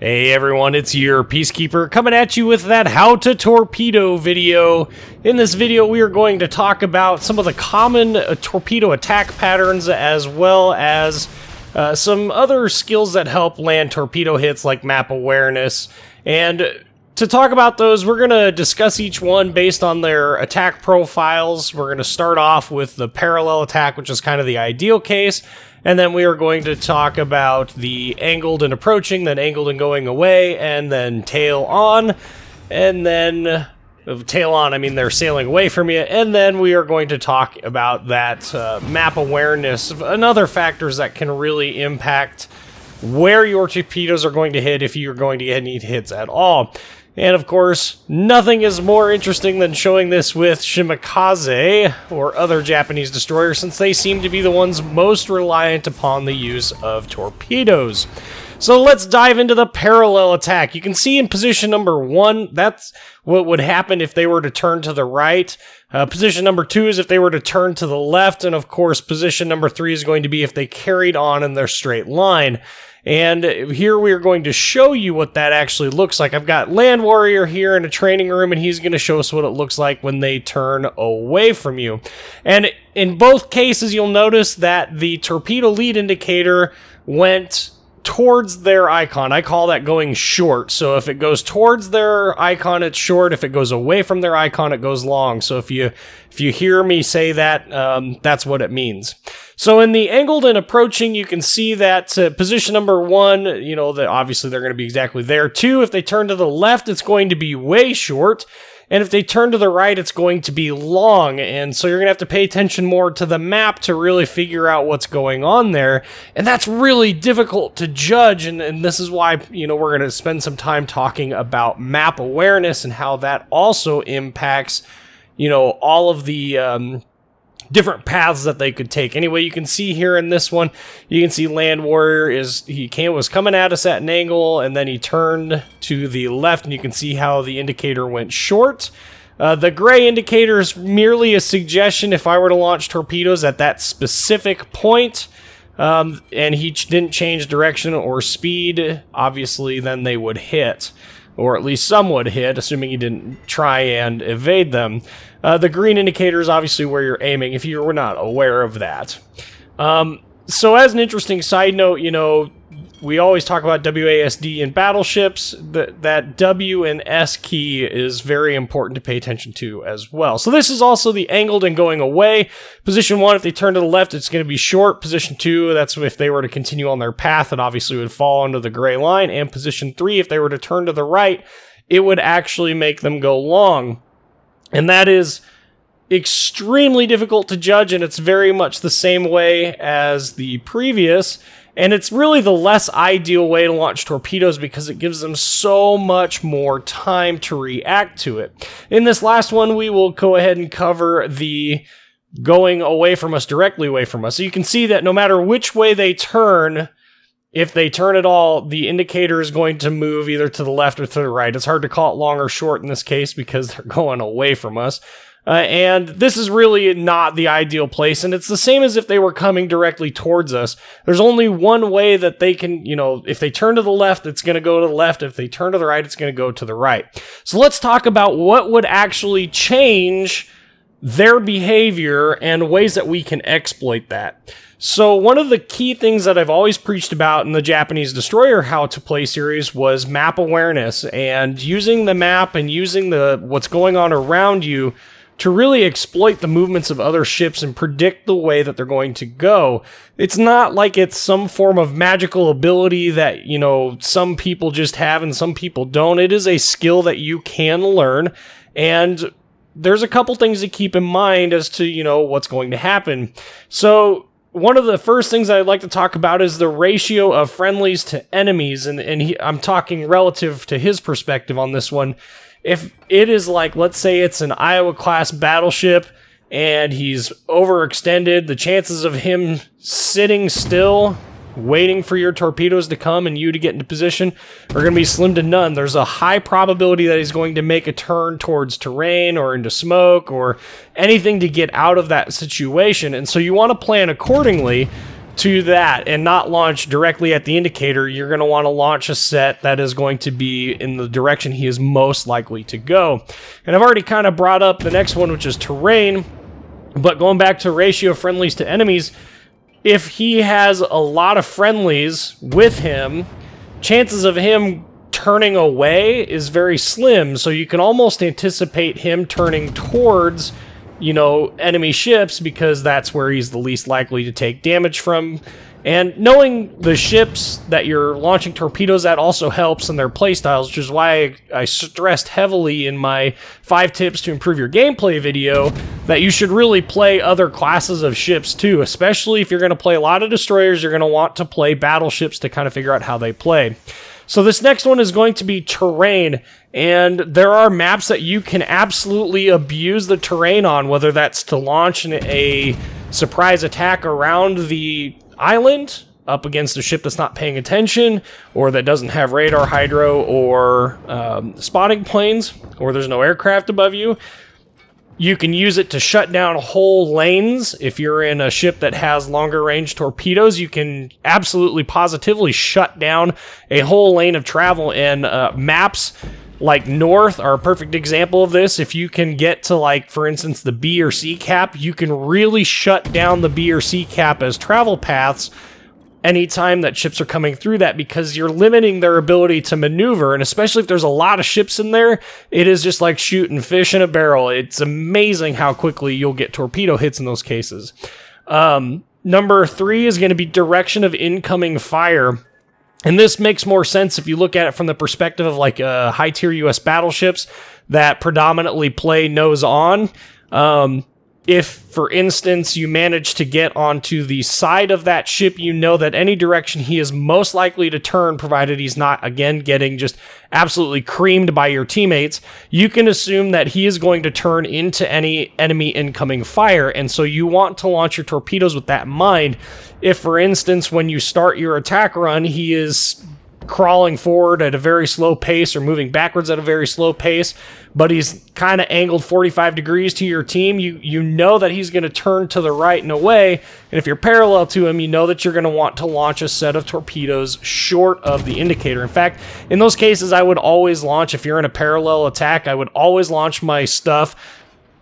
Hey everyone, it's your Peacekeeper coming at you with that How to Torpedo video. In this video we are going to talk about some of the common torpedo attack patterns as well as some other skills that help land torpedo hits like map awareness. And to talk about those, we're going to discuss each one based on their attack profiles. We're going to start off with the parallel attack, which is kind of the ideal case. And then we are going to talk about the angled and approaching, then angled and going away, and then tail on. And then, tail on, I mean they're sailing away from you. And then we are going to talk about that map awareness and other factors that can really impact where your torpedoes are going to hit if you're going to get any hits at all. And of course, nothing is more interesting than showing this with Shimakaze or other Japanese destroyers, since they seem to be the ones most reliant upon the use of torpedoes. So let's dive into the parallel attack. You can see in position number 1, that's what would happen if they were to turn to the right. Position number 2 is if they were to turn to the left, and of course position number 3 is going to be if they carried on in their straight line. And here we are going to show you what that actually looks like. I've got Land Warrior here in a training room, and he's going to show us what it looks like when they turn away from you. And in both cases, you'll notice that the torpedo lead indicator went towards their icon. I call that going short. So if it goes towards their icon, it's short. If it goes away from their icon, it goes long. So if you hear me say that, that's what it means. So in the angled and approaching, you can see that position number 1, you know, that obviously they're going to be exactly there. 2, if they turn to the left, it's going to be way short. And if they turn to the right, it's going to be long. And so you're going to have to pay attention more to the map to really figure out what's going on there. And that's really difficult to judge. And this is why, you know, we're going to spend some time talking about map awareness and how that also impacts, you know, all of the different paths that they could take. Anyway, you can see here in this one, you can see Land Warrior was coming at us at an angle, and then he turned to the left, and you can see how the indicator went short. The gray indicator is merely a suggestion if I were to launch torpedoes at that specific point, and he didn't change direction or speed, obviously then they would hit. Or at least some would hit, assuming you didn't try and evade them. The green indicator is obviously where you're aiming, if you were not aware of that. So as an interesting side note, you know, we always talk about WASD in battleships. That W and S key is very important to pay attention to as well. So this is also the angled and going away. Position 1, if they turn to the left, it's going to be short. Position 2, that's if they were to continue on their path, it obviously would fall under the gray line. And position 3, if they were to turn to the right, it would actually make them go long. And that is extremely difficult to judge, and it's very much the same way as the previous. And it's really the less ideal way to launch torpedoes because it gives them so much more time to react to it. In this last one, we will go ahead and cover the going away from us, directly away from us. So you can see that no matter which way they turn, if they turn at all, the indicator is going to move either to the left or to the right. It's hard to call it long or short in this case because they're going away from us. And this is really not the ideal place, and it's the same as if they were coming directly towards us. There's only one way that they can, you know, if they turn to the left, it's going to go to the left. If they turn to the right, it's going to go to the right. So let's talk about what would actually change their behavior and ways that we can exploit that. So one of the key things that I've always preached about in the Japanese Destroyer How to Play series was map awareness and using the map and using what's going on around you to really exploit the movements of other ships and predict the way that they're going to go. It's not like it's some form of magical ability that, you know, some people just have and some people don't. It is a skill that you can learn, and there's a couple things to keep in mind as to, you know, what's going to happen. So one of the first things I'd like to talk about is the ratio of friendlies to enemies, and I'm talking relative to his perspective on this one. If it is like, let's say it's an Iowa-class battleship, and he's overextended, the chances of him sitting still, waiting for your torpedoes to come and you to get into position are going to be slim to none. There's a high probability that he's going to make a turn towards terrain or into smoke or anything to get out of that situation. And so you want to plan accordingly to that and not launch directly at the indicator, you're going to want to launch a set that is going to be in the direction he is most likely to go. And I've already kind of brought up the next one, which is terrain, but going back to ratio of friendlies to enemies, if he has a lot of friendlies with him, chances of him turning away is very slim, so you can almost anticipate him turning towards, you know, enemy ships, because that's where he's the least likely to take damage from. And knowing the ships that you're launching torpedoes at also helps in their playstyles, which is why I stressed heavily in my 5 tips to improve your gameplay video that you should really play other classes of ships too, especially if you're going to play a lot of destroyers. You're going to want to play battleships to kind of figure out how they play. So this next one is going to be terrain, and there are maps that you can absolutely abuse the terrain on, whether that's to launch a surprise attack around the island up against a ship that's not paying attention, or that doesn't have radar, hydro, or spotting planes, or there's no aircraft above you. You can use it to shut down whole lanes. If you're in a ship that has longer range torpedoes, you can absolutely positively shut down a whole lane of travel. And maps like North are a perfect example of this. If you can get to, like, for instance, the B or C cap, you can really shut down the B or C cap as travel paths anytime that ships are coming through that, because you're limiting their ability to maneuver. And especially if there's a lot of ships in there, it is just like shooting fish in a barrel. It's amazing how quickly you'll get torpedo hits in those cases. Number 3 is going to be direction of incoming fire. And this makes more sense if you look at it from the perspective of like high-tier US battleships that predominantly play nose on. If, for instance, you manage to get onto the side of that ship, you know that any direction he is most likely to turn, provided he's not, again, getting just absolutely creamed by your teammates, you can assume that he is going to turn into any enemy incoming fire. And so you want to launch your torpedoes with that in mind. If, for instance, when you start your attack run, he is crawling forward at a very slow pace or moving backwards at a very slow pace, but he's kind of angled 45 degrees to your team, you know that he's going to turn to the right and away. And if you're parallel to him, you know that you're going to want to launch a set of torpedoes short of the indicator. In fact, in those cases, I would always launch, if you're in a parallel attack, I would always launch my stuff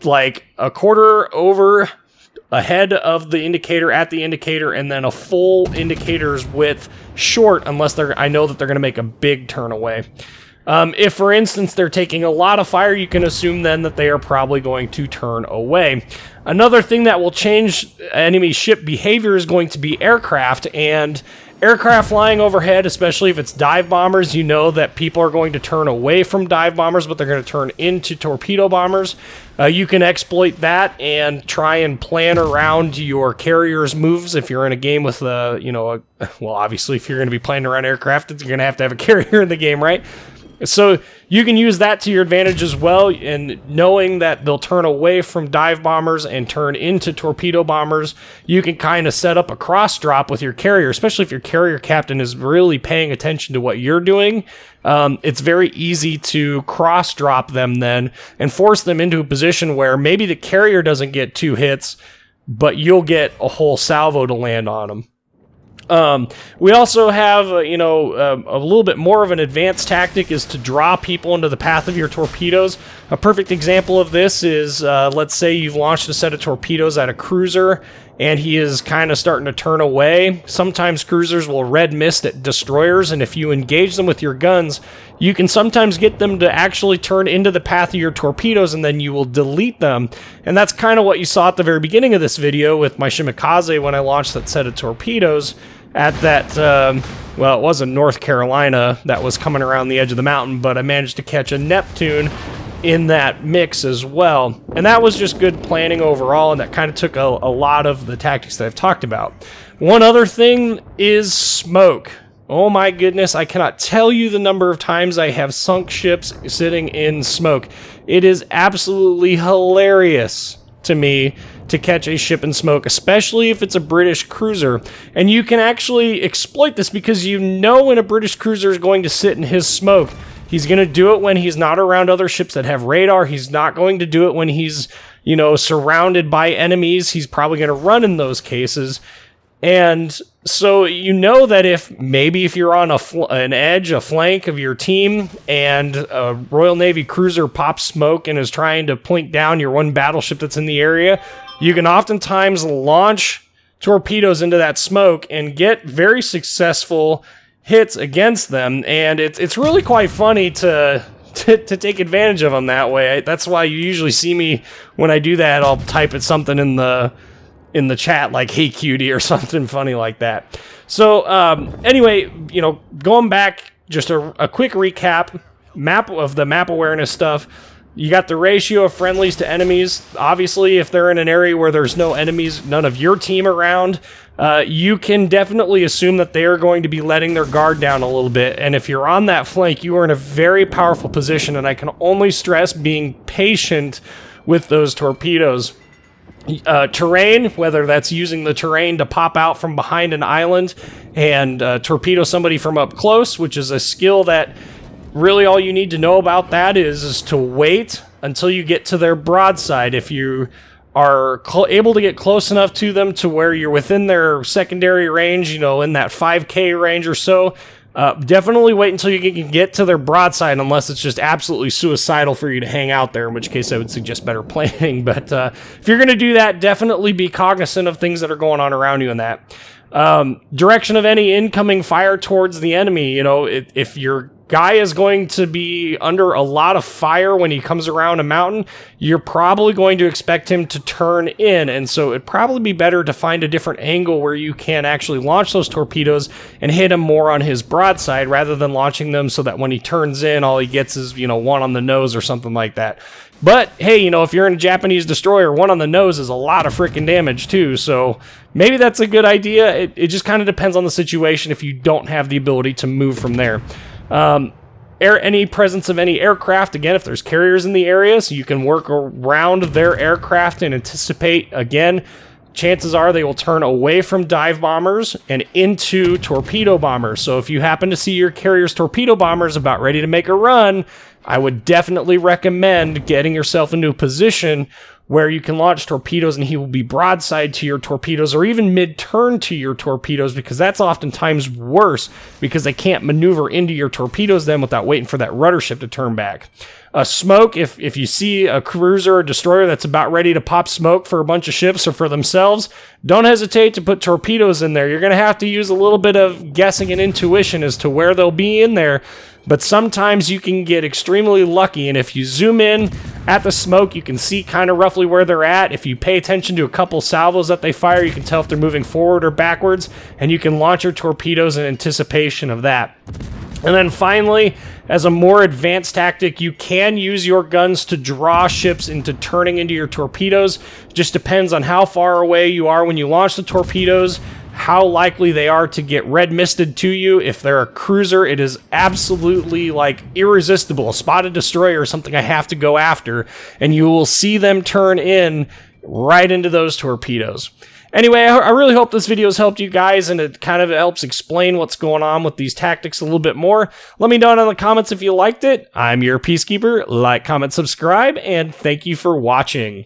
like a quarter over ahead of the indicator, at the indicator, and then a full indicator's width short, unless I know that they're going to make a big turn away. If, for instance, they're taking a lot of fire, you can assume then that they are probably going to turn away. Another thing that will change enemy ship behavior is going to be aircraft, and aircraft flying overhead, especially if it's dive bombers, you know that people are going to turn away from dive bombers, but they're going to turn into torpedo bombers. You can exploit that and try and plan around your carrier's moves. If you're in a game with, well, obviously, if you're going to be playing around aircraft, you're going to have a carrier in the game, right? So you can use that to your advantage as well, and knowing that they'll turn away from dive bombers and turn into torpedo bombers, you can kind of set up a cross drop with your carrier, especially if your carrier captain is really paying attention to what you're doing. It's very easy to cross drop them then and force them into a position where maybe the carrier doesn't get 2 hits, but you'll get a whole salvo to land on them. We also have, a little bit more of an advanced tactic is to draw people into the path of your torpedoes. A perfect example of this is, let's say you've launched a set of torpedoes at a cruiser and he is kind of starting to turn away. Sometimes cruisers will red mist at destroyers, and if you engage them with your guns, you can sometimes get them to actually turn into the path of your torpedoes, and then you will delete them. And that's kind of what you saw at the very beginning of this video with my Shimikaze when I launched that set of torpedoes at that, it wasn't North Carolina that was coming around the edge of the mountain, but I managed to catch a Neptune in that mix as well. And that was just good planning overall, and that kind of took a lot of the tactics that I've talked about. One other thing is smoke. Oh my goodness, I cannot tell you the number of times I have sunk ships sitting in smoke. It is absolutely hilarious to me to catch a ship in smoke, especially if it's a British cruiser. And you can actually exploit this because you know when a British cruiser is going to sit in his smoke. He's going to do it when he's not around other ships that have radar. He's not going to do it when he's, surrounded by enemies. He's probably going to run in those cases. And so you know that if you're on an edge, a flank of your team, and a Royal Navy cruiser pops smoke and is trying to point down your one battleship that's in the area, you can oftentimes launch torpedoes into that smoke and get very successful hits against them. And it's really quite funny to take advantage of them that way. That's why you usually see me when I do that. I'll type it something in the chat like "Hey cutie" or something funny like that. So anyway, going back, just a quick recap of the map awareness stuff. You got the ratio of friendlies to enemies. Obviously, if they're in an area where there's no enemies, none of your team around, you can definitely assume that they are going to be letting their guard down a little bit. And if you're on that flank, you are in a very powerful position, and I can only stress being patient with those torpedoes. Terrain, whether that's using the terrain to pop out from behind an island and torpedo somebody from up close, which is a skill that really all you need to know about that is to wait until you get to their broadside. If you are able to get close enough to them to where you're within their secondary range, in that 5K range or so, definitely wait until you can get to their broadside, unless it's just absolutely suicidal for you to hang out there, in which case I would suggest better planning. But if you're going to do that, definitely be cognizant of things that are going on around you in that. Direction of any incoming fire towards the enemy. If your guy is going to be under a lot of fire when he comes around a mountain, you're probably going to expect him to turn in, and so it'd probably be better to find a different angle where you can actually launch those torpedoes and hit him more on his broadside, rather than launching them so that when he turns in, all he gets is, one on the nose or something like that. But hey, if you're in a Japanese destroyer, one on the nose is a lot of freaking damage too, so maybe that's a good idea. It just kind of depends on the situation if you don't have the ability to move from there. Any presence of any aircraft, again, if there's carriers in the area, so you can work around their aircraft and anticipate, again, chances are they will turn away from dive bombers and into torpedo bombers. So if you happen to see your carrier's torpedo bombers about ready to make a run, I would definitely recommend getting yourself into a position where you can launch torpedoes and he will be broadside to your torpedoes, or even mid-turn to your torpedoes, because that's oftentimes worse because they can't maneuver into your torpedoes then without waiting for that rudder ship to turn back. Smoke, if you see a cruiser or destroyer that's about ready to pop smoke for a bunch of ships or for themselves, don't hesitate to put torpedoes in there. You're going to have to use a little bit of guessing and intuition as to where they'll be in there, but sometimes you can get extremely lucky, and if you zoom in at the smoke, you can see kind of roughly where they're at. If you pay attention to a couple salvos that they fire, you can tell if they're moving forward or backwards, and you can launch your torpedoes in anticipation of that. And then finally, as a more advanced tactic, you can use your guns to draw ships into turning into your torpedoes. It just depends on how far away you are when you launch the torpedoes, how likely they are to get red misted to you. If they're a cruiser, it is absolutely irresistible. A spotted destroyer is something I have to go after, and you will see them turn in right into those torpedoes. Anyway, I really hope this video has helped you guys, and it kind of helps explain what's going on with these tactics a little bit more. Let me know in the comments if you liked it. I'm your Peacekeeper. Like, comment, subscribe, and thank you for watching.